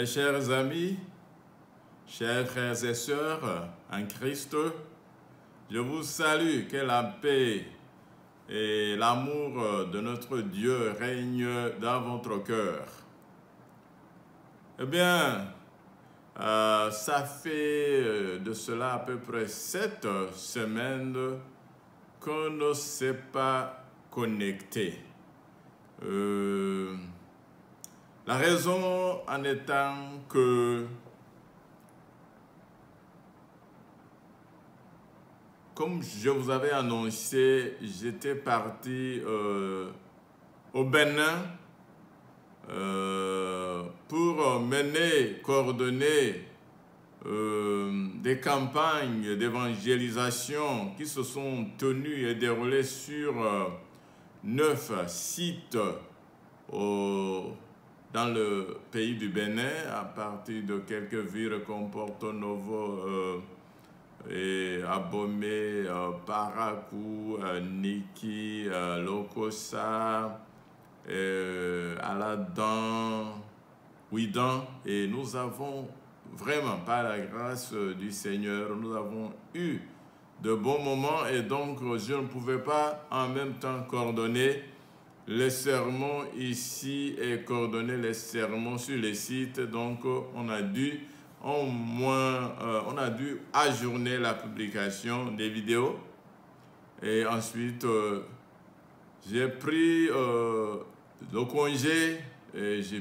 Mes chers amis, chers frères et sœurs en Christ, je vous salue, que la paix et l'amour de notre Dieu règnent dans votre cœur. Eh bien, ça fait de cela à peu près 7 semaines qu'on ne s'est pas connecté. La raison en étant que, comme je vous avais annoncé, j'étais parti au Bénin pour mener, coordonner des campagnes d'évangélisation qui se sont tenues et déroulées sur 9 sites dans le pays du Bénin, à partir de quelques villes comme Porto Novo, et Abomey, Parakou, Niki, Lokossa, Aladan, Ouidan. Et nous avons vraiment, par la grâce du Seigneur, nous avons eu de bons moments, et donc je ne pouvais pas en même temps coordonner les sermons ici et coordonner les sermons sur les sites. Donc on a dû ajourner la publication des vidéos. Et ensuite j'ai pris le congé et je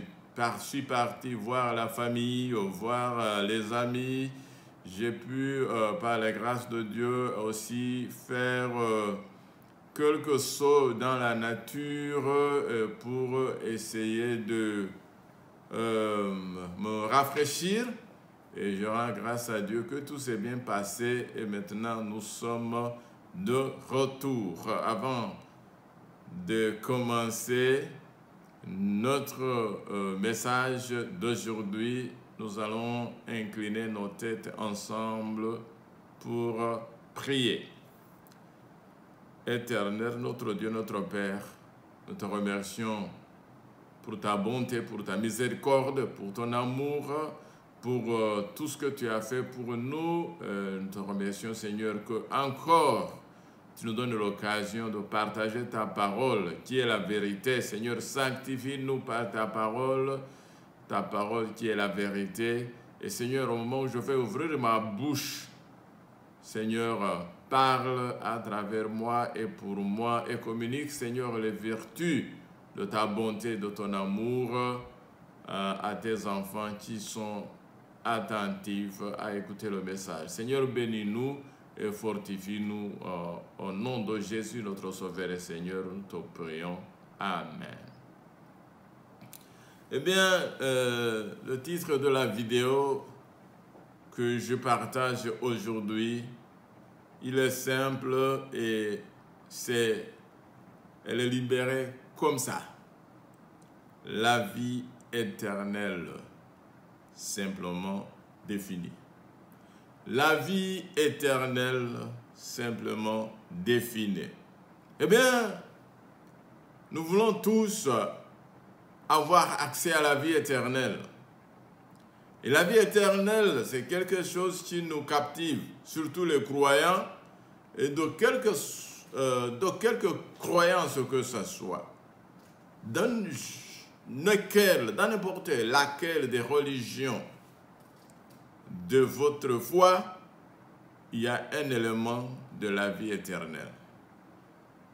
suis parti voir la famille, voir les amis. J'ai pu par la grâce de Dieu aussi faire quelques sauts dans la nature pour essayer de me rafraîchir. Et je rends grâce à Dieu que tout s'est bien passé et maintenant nous sommes de retour. Avant de commencer notre message d'aujourd'hui, nous allons incliner nos têtes ensemble pour prier. Éternel, notre Dieu, notre Père, nous te remercions pour ta bonté, pour ta miséricorde, pour ton amour, pour tout ce que tu as fait pour nous. Nous te remercions, Seigneur, que encore tu nous donnes l'occasion de partager ta parole, qui est la vérité. Seigneur, sanctifie-nous par ta parole qui est la vérité. Et Seigneur, au moment où je vais ouvrir ma bouche, Seigneur, parle à travers moi et pour moi et communique, Seigneur, les vertus de ta bonté, de ton amour à tes enfants qui sont attentifs à écouter le message. Seigneur, bénis-nous et fortifie-nous au nom de Jésus, notre Sauveur et Seigneur, nous te prions. Amen. Eh bien, le titre de la vidéo que je partage aujourd'hui, il est simple et elle est libérée comme ça. La vie éternelle, simplement définie. La vie éternelle, simplement définie. Eh bien, nous voulons tous avoir accès à la vie éternelle. Et la vie éternelle, c'est quelque chose qui nous captive, surtout les croyants, et de quelques croyances que ce soit. Dans n'importe laquelle des religions de votre foi, il y a un élément de la vie éternelle.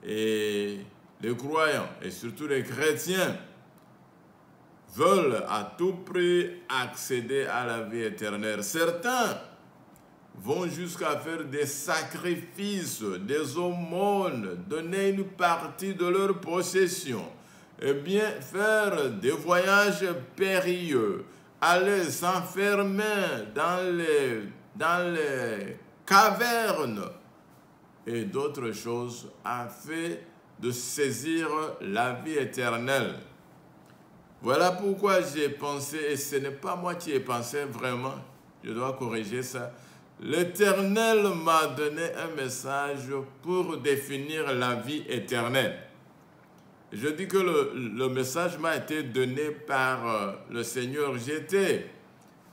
Et les croyants, et surtout les chrétiens, veulent à tout prix accéder à la vie éternelle. Certains vont jusqu'à faire des sacrifices, des aumônes, donner une partie de leur possession, et bien faire des voyages périlleux, aller s'enfermer dans les cavernes et d'autres choses afin de saisir la vie éternelle. Voilà pourquoi j'ai pensé, et ce n'est pas moi qui ai pensé vraiment, je dois corriger ça. L'Éternel m'a donné un message pour définir la vie éternelle. Je dis que le message m'a été donné par le Seigneur. J'étais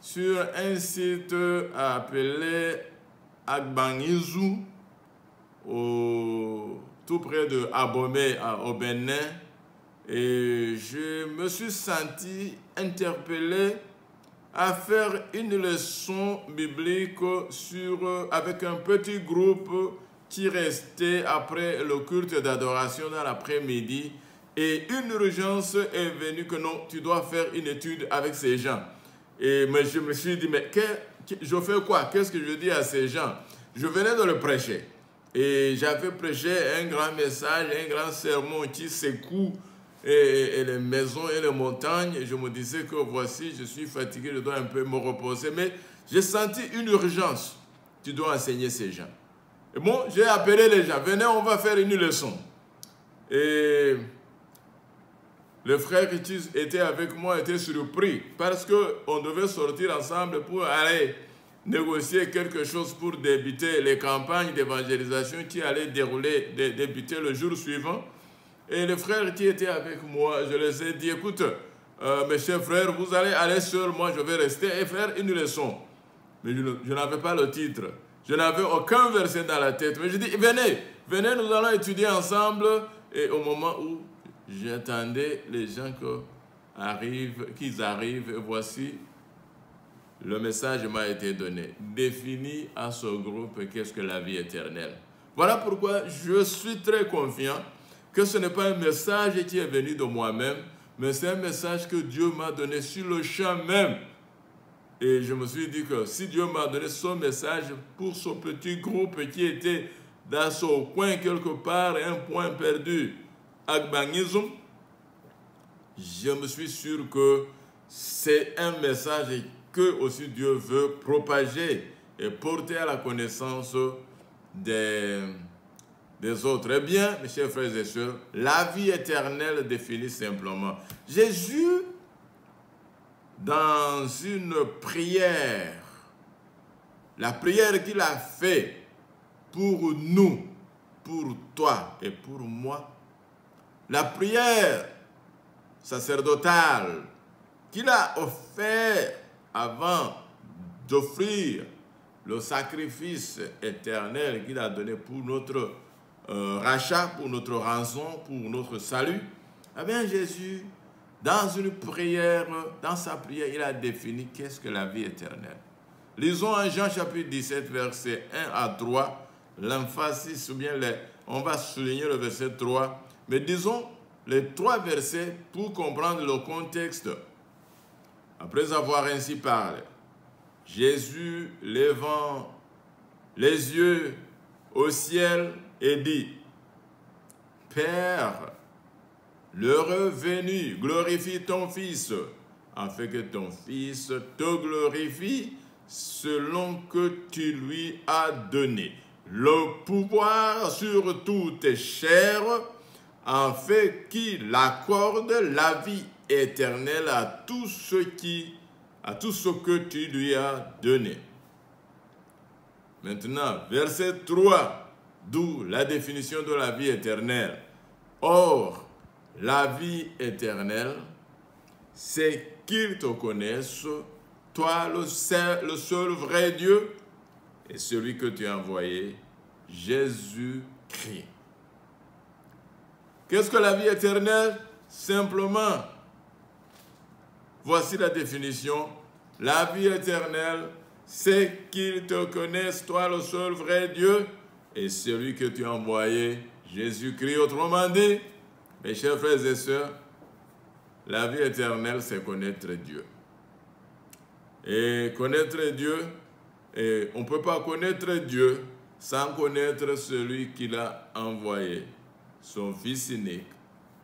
sur un site appelé Agbanizou, tout près de Abomey au Bénin. Et je me suis senti interpellé à faire une leçon biblique avec un petit groupe qui restait après le culte d'adoration dans l'après-midi. Et une urgence est venue que non, tu dois faire une étude avec ces gens. Mais je me suis dit, mais je fais quoi? Qu'est-ce que je dis à ces gens? Je venais de le prêcher. Et j'avais prêché un grand message, un grand sermon qui secoue et les maisons et les montagnes. Et je me disais que voici, je suis fatigué, je dois un peu me reposer. Mais j'ai senti une urgence. Tu dois enseigner ces gens. Et bon, j'ai appelé les gens. Venez, on va faire une leçon. Et le frère qui était avec moi était surpris parce qu'on devait sortir ensemble pour aller négocier quelque chose pour débuter les campagnes d'évangélisation qui allaient débuter le jour suivant. Et le frère qui était avec moi, je les ai dit, écoute, mes chers frères, vous allez aller seuls, moi je vais rester et faire une leçon. Mais je n'avais pas le titre. Je n'avais aucun verset dans la tête. Mais je dis, venez, nous allons étudier ensemble. Et au moment où j'attendais les gens qu'ils arrivent, et voici, le message m'a été donné. Définis à ce groupe qu'est-ce que la vie éternelle. Voilà pourquoi je suis très confiant que ce n'est pas un message qui est venu de moi-même, mais c'est un message que Dieu m'a donné sur le champ même. Et je me suis dit que si Dieu m'a donné ce message pour ce petit groupe qui était dans ce coin quelque part, un point perdu, Agbanizum, je me suis sûr que c'est un message que aussi Dieu veut propager et porter à la connaissance des autres. Eh bien, mes chers frères et sœurs, la vie éternelle définie simplement. Jésus, dans une prière, la prière qu'il a faite pour nous, pour toi et pour moi, la prière sacerdotale qu'il a offert avant d'offrir le sacrifice éternel qu'il a donné pour notre rachat, pour notre rançon, pour notre salut, eh bien Jésus, dans une prière, dans sa prière, il a défini qu'est-ce que la vie éternelle. Lisons en Jean chapitre 17, verset 1 à 3, l'emphasis, ou bien on va souligner le verset 3, mais disons les 3 versets pour comprendre le contexte. Après avoir ainsi parlé, Jésus, levant les yeux au ciel, et dit, « Père, l'heure venue, glorifie ton Fils, afin que ton Fils te glorifie selon que tu lui as donné le pouvoir sur toutes chairs, afin qu'il accorde la vie éternelle à tout ce que tu lui as donné. » Maintenant, verset 3, d'où la définition de la vie éternelle. Or, la vie éternelle, c'est qu'ils te connaissent, toi le seul vrai Dieu, et celui que tu as envoyé, Jésus-Christ. Qu'est-ce que la vie éternelle? Simplement, voici la définition. La vie éternelle, c'est qu'ils te connaissent, toi le seul vrai Dieu, et celui que tu as envoyé, Jésus-Christ. Autrement dit, mes chers frères et sœurs, la vie éternelle, c'est connaître Dieu. Et connaître Dieu, et on ne peut pas connaître Dieu sans connaître celui qu'il a envoyé, son Fils unique,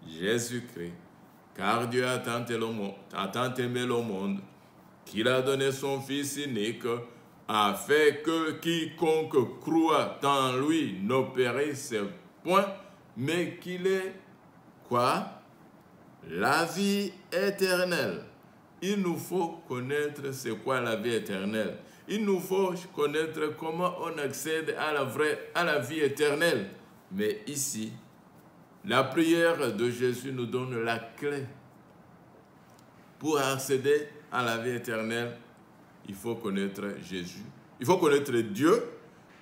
Jésus-Christ. Car Dieu a tant aimé le monde qu'il a donné son Fils unique, afin que quiconque croit en lui ne périsse point, mais qu'il ait quoi? La vie éternelle. Il nous faut connaître c'est quoi la vie éternelle. Il nous faut connaître comment on accède à la vie éternelle. Mais ici, la prière de Jésus nous donne la clé pour accéder à la vie éternelle. il faut connaître Jésus. Il faut connaître Dieu.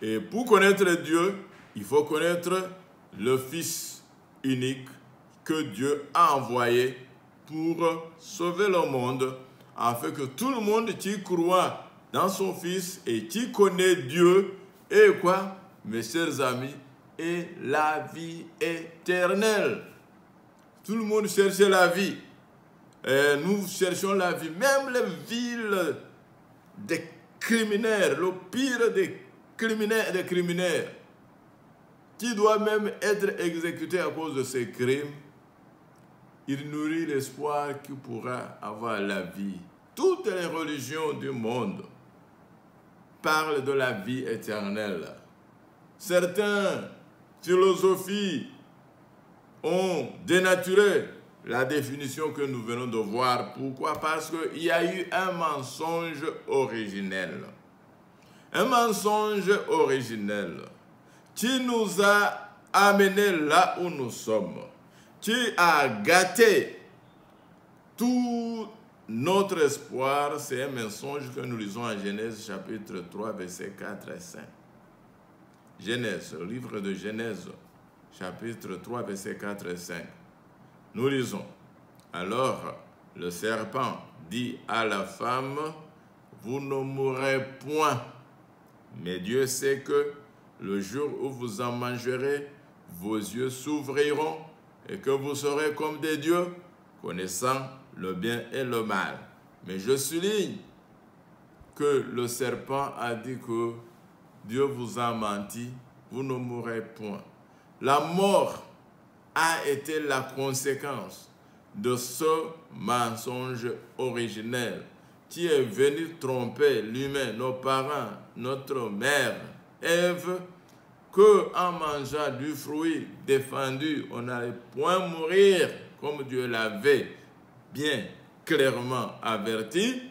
Et pour connaître Dieu, il faut connaître le Fils unique que Dieu a envoyé pour sauver le monde, afin que tout le monde qui croit dans son Fils et qui connaît Dieu ait quoi, mes chers amis, ait la vie éternelle. Tout le monde cherche la vie. Et nous cherchons la vie. Même les villes des criminels, le pire des criminels, qui doit même être exécuté à cause de ses crimes, il nourrit l'espoir qu'il pourra avoir la vie. Toutes les religions du monde parlent de la vie éternelle. Certaines philosophies ont dénaturé la définition que nous venons de voir. Pourquoi? Parce qu'il y a eu un mensonge originel. Un mensonge originel qui nous a amenés là où nous sommes, qui a gâté tout notre espoir. C'est un mensonge que nous lisons en Genèse chapitre 3, versets 4 et 5. Genèse, le livre de Genèse, chapitre 3, versets 4 et 5. Nous lisons. Alors le serpent dit à la femme, vous ne mourrez point, mais Dieu sait que le jour où vous en mangerez, vos yeux s'ouvriront et que vous serez comme des dieux, connaissant le bien et le mal. Mais je souligne que le serpent a dit que Dieu vous a menti, vous ne mourrez point. La mort a été la conséquence de ce mensonge originel qui est venu tromper l'humain, nos parents, notre mère, Ève, qu'en mangeant du fruit défendu, on n'allait point mourir, comme Dieu l'avait bien clairement averti,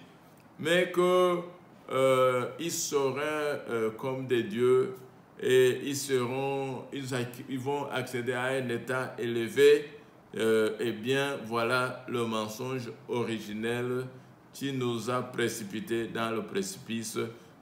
mais qu'ils seraient comme des dieux et ils vont accéder à un état élevé. Eh bien, voilà le mensonge originel qui nous a précipités dans le précipice,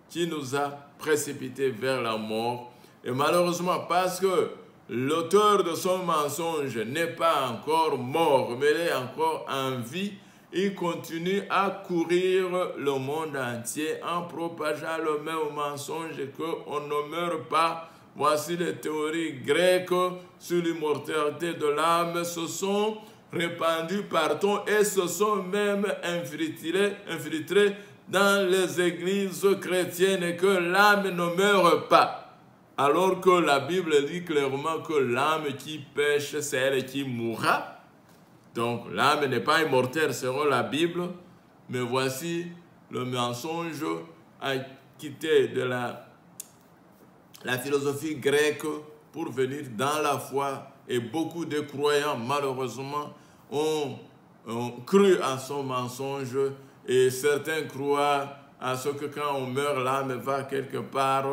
qui nous a précipités vers la mort. Et malheureusement, parce que l'auteur de son mensonge n'est pas encore mort, mais il est encore en vie, il continue à courir le monde entier en propageant le même mensonge qu'on ne meurt pas. Voici les théories grecques sur l'immortalité de l'âme se sont répandues partout et se sont même infiltrées dans les églises chrétiennes et que l'âme ne meurt pas. Alors que la Bible dit clairement que l'âme qui pêche, c'est elle qui mourra. Donc l'âme n'est pas immortelle selon la Bible, mais voici le mensonge a quitté de la philosophie grecque pour venir dans la foi. Et beaucoup de croyants, malheureusement, ont cru à son mensonge. Et certains croient à ce que quand on meurt, l'âme va quelque part,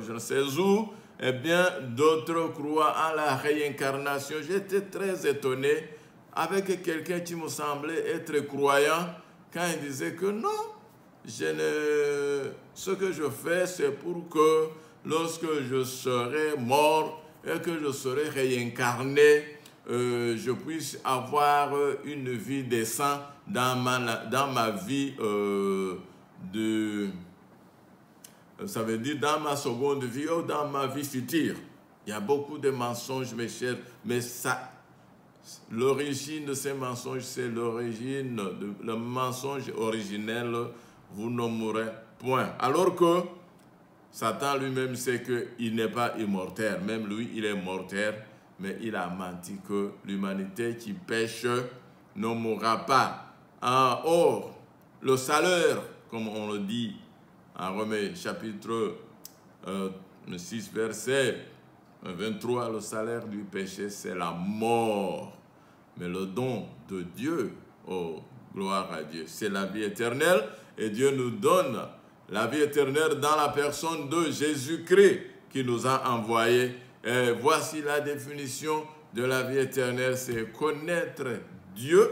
je ne sais où. Eh bien, d'autres croient à la réincarnation. J'étais très étonné avec quelqu'un qui me semblait être croyant quand il disait que non, ce que je fais, c'est pour que lorsque je serai mort et que je serai réincarné, je puisse avoir une vie décente dans ma vie ça veut dire dans ma seconde vie ou dans ma vie future. Il y a beaucoup de mensonges, mes chers, mais ça, l'origine de ces mensonges, c'est l'origine, le mensonge originel, vous ne mourrez point. Alors que Satan lui-même sait qu'il n'est pas immortel, même lui, il est mortel, mais il a menti que l'humanité qui pêche ne mourra pas. Or, le salaire, comme on le dit en Romains chapitre 6, verset 23, le salaire du péché, c'est la mort. Mais le don de Dieu, oh, gloire à Dieu, c'est la vie éternelle. Et Dieu nous donne la vie éternelle dans la personne de Jésus-Christ qui nous a envoyés. Et voici la définition de la vie éternelle, c'est connaître Dieu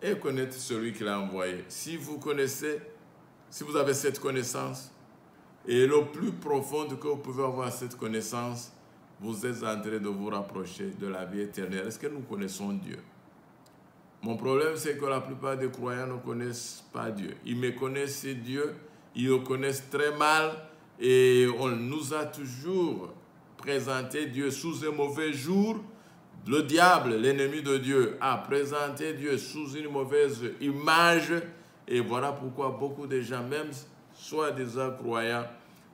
et connaître celui qui l'a envoyé. Si vous connaissez si vous avez cette connaissance, et le plus profond que vous pouvez avoir cette connaissance, vous êtes en train de vous rapprocher de la vie éternelle. Est-ce que nous connaissons Dieu? Mon problème, c'est que la plupart des croyants ne connaissent pas Dieu. Ils méconnaissent Dieu, ils le connaissent très mal, et on nous a toujours présenté Dieu sous un mauvais jour. Le diable, l'ennemi de Dieu, a présenté Dieu sous une mauvaise image, et voilà pourquoi beaucoup de gens, même soi-disant croyants,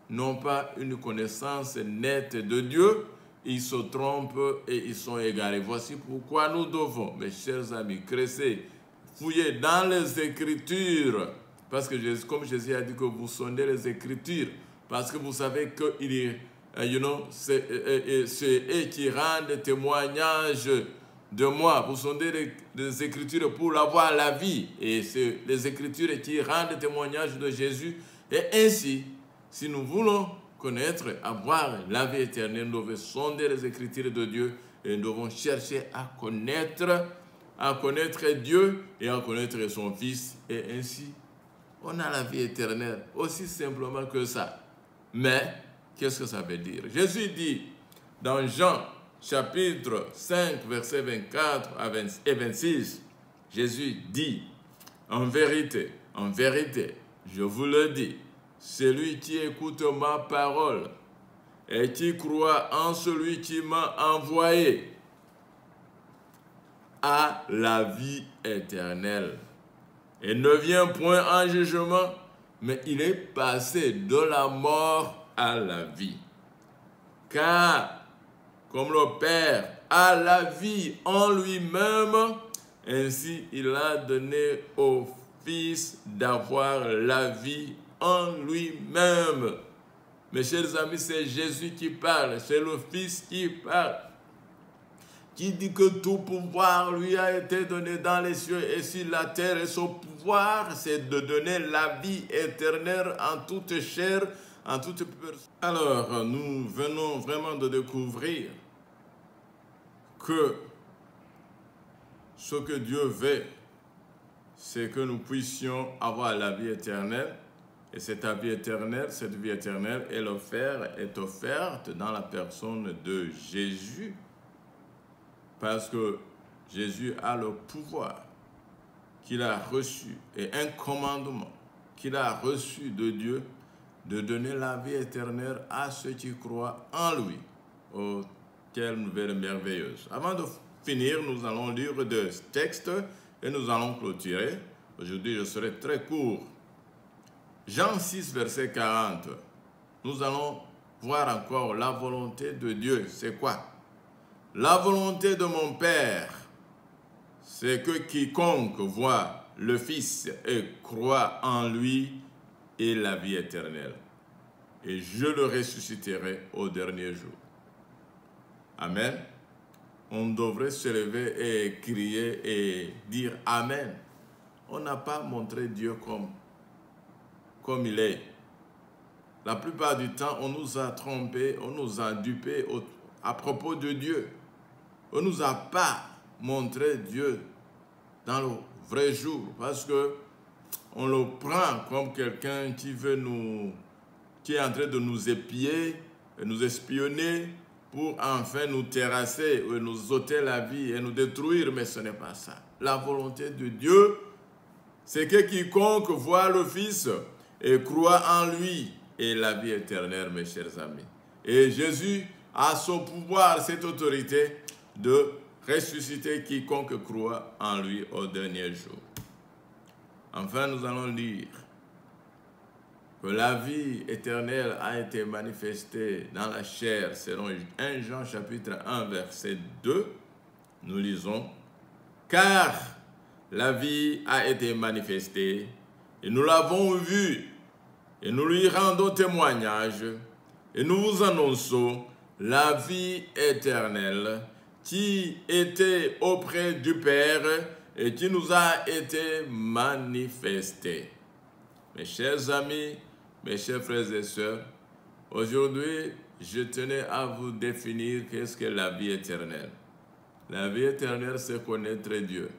n'ont pas une connaissance nette de Dieu. Ils se trompent et ils sont égarés. Voici pourquoi nous devons, mes chers amis, creuser, fouiller dans les Écritures, parce que comme Jésus a dit que vous sondez les Écritures, parce que vous savez que c'est eux qui rendent témoignage de moi. Vous sondez les Écritures pour avoir la vie, et c'est les Écritures qui rendent témoignage de Jésus. Et ainsi, si nous voulons connaître, avoir la vie éternelle, nous devons sonder les Écritures de Dieu et nous devons chercher à connaître Dieu et à connaître son Fils. Et ainsi, on a la vie éternelle, aussi simplement que ça. Mais, qu'est-ce que ça veut dire? Jésus dit dans Jean chapitre 5, versets 24 et 26, Jésus dit, en vérité, je vous le dis, celui qui écoute ma parole et qui croit en celui qui m'a envoyé a la vie éternelle et ne vient point en jugement, mais il est passé de la mort à la vie. Car, comme le Père a la vie en lui-même, ainsi il a donné au Fils d'avoir la vie en lui-même. Mes chers amis, c'est Jésus qui parle, c'est le Fils qui parle, qui dit que tout pouvoir lui a été donné dans les cieux et sur la terre, et son pouvoir, c'est de donner la vie éternelle en toute chair, en toute personne. Alors, nous venons vraiment de découvrir que ce que Dieu veut, c'est que nous puissions avoir la vie éternelle. Et cette vie éternelle est offerte dans la personne de Jésus. Parce que Jésus a le pouvoir qu'il a reçu et un commandement qu'il a reçu de Dieu de donner la vie éternelle à ceux qui croient en lui. Oh, quelle nouvelle merveilleuse. Avant de finir, nous allons lire deux textes et nous allons clôturer. Aujourd'hui, je serai très court. Jean 6, verset 40. Nous allons voir encore la volonté de Dieu. C'est quoi? La volonté de mon Père, c'est que quiconque voit le Fils et croit en lui ait la vie éternelle. Et je le ressusciterai au dernier jour. Amen. On devrait se lever et crier et dire Amen. On n'a pas montré Dieu comme il est. La plupart du temps, on nous a trompés, on nous a dupés à propos de Dieu. On ne nous a pas montré Dieu dans le vrai jour, parce que on le prend comme quelqu'un qui est en train de nous épier, et nous espionner pour enfin nous terrasser, ou nous ôter la vie et nous détruire, mais ce n'est pas ça. La volonté de Dieu, c'est que quiconque voit le Fils et croit en lui ait la vie éternelle, mes chers amis. Et Jésus a son pouvoir, cette autorité de ressusciter quiconque croit en lui au dernier jour. Enfin, nous allons lire que la vie éternelle a été manifestée dans la chair, selon 1 Jean chapitre 1, verset 2. Nous lisons, « Car la vie a été manifestée, et nous l'avons vue, et nous lui rendons témoignage, et nous vous annonçons la vie éternelle qui était auprès du Père et qui nous a été manifestée. » Mes chers amis, mes chers frères et sœurs, aujourd'hui, je tenais à vous définir qu'est-ce que la vie éternelle. La vie éternelle, c'est connaître Dieu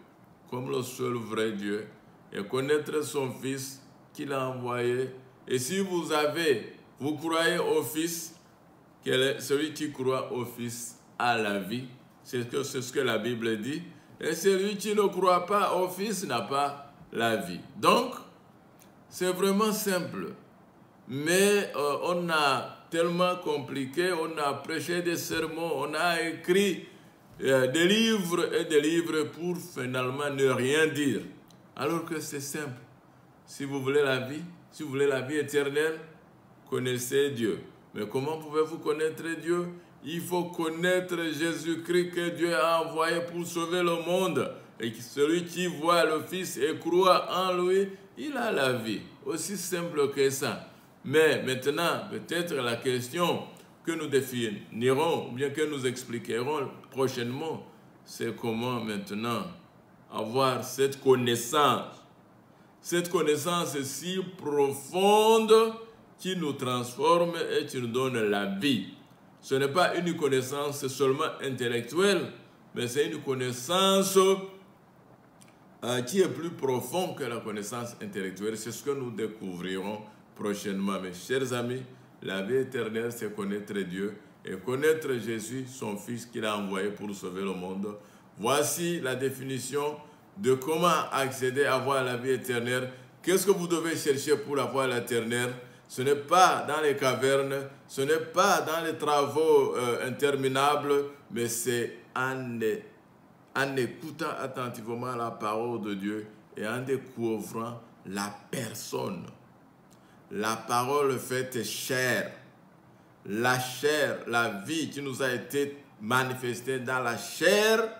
comme le seul vrai Dieu et connaître son Fils qu'il a envoyé. Et si vous croyez au Fils, celui qui croit au Fils a la vie. C'est ce que la Bible dit. Et celui qui ne croit pas au Fils n'a pas la vie. Donc, c'est vraiment simple. Mais on a tellement compliqué, on a prêché des sermons, on a écrit des livres et des livres pour finalement ne rien dire. Alors que c'est simple. Si vous voulez la vie éternelle, connaissez Dieu. Mais comment pouvez-vous connaître Dieu? Il faut connaître Jésus-Christ que Dieu a envoyé pour sauver le monde. Et celui qui voit le Fils et croit en lui, il a la vie. Aussi simple que ça. Mais maintenant, peut-être la question que nous définirons ou bien que nous expliquerons prochainement, c'est comment maintenant avoir cette connaissance. Cette connaissance si profonde qui nous transforme et qui nous donne la vie. Ce n'est pas une connaissance seulement intellectuelle, mais c'est une connaissance qui est plus profonde que la connaissance intellectuelle. C'est ce que nous découvrirons prochainement. Mes chers amis, la vie éternelle, c'est connaître Dieu et connaître Jésus, son Fils qu'il a envoyé pour sauver le monde. Voici la définition de comment accéder à avoir la vie éternelle. Qu'est-ce que vous devez chercher pour avoir l'éternel? Ce n'est pas dans les cavernes, ce n'est pas dans les travaux interminables, mais c'est en écoutant attentivement la parole de Dieu et en découvrant la personne. La parole faite chair. La chair, la vie qui nous a été manifestée dans la chair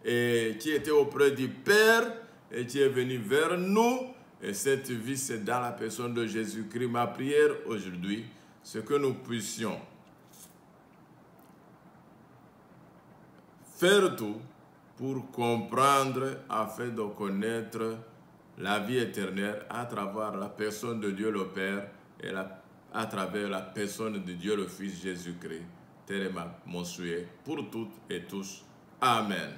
et qui était auprès du Père et qui est venue vers nous. Et cette vie, c'est dans la personne de Jésus-Christ. Ma prière aujourd'hui, c'est que nous puissions faire tout pour comprendre afin de connaître la vie éternelle à travers la personne de Dieu le Père et à travers la personne de Dieu le Fils Jésus-Christ. Tel est mon souhait pour toutes et tous. Amen.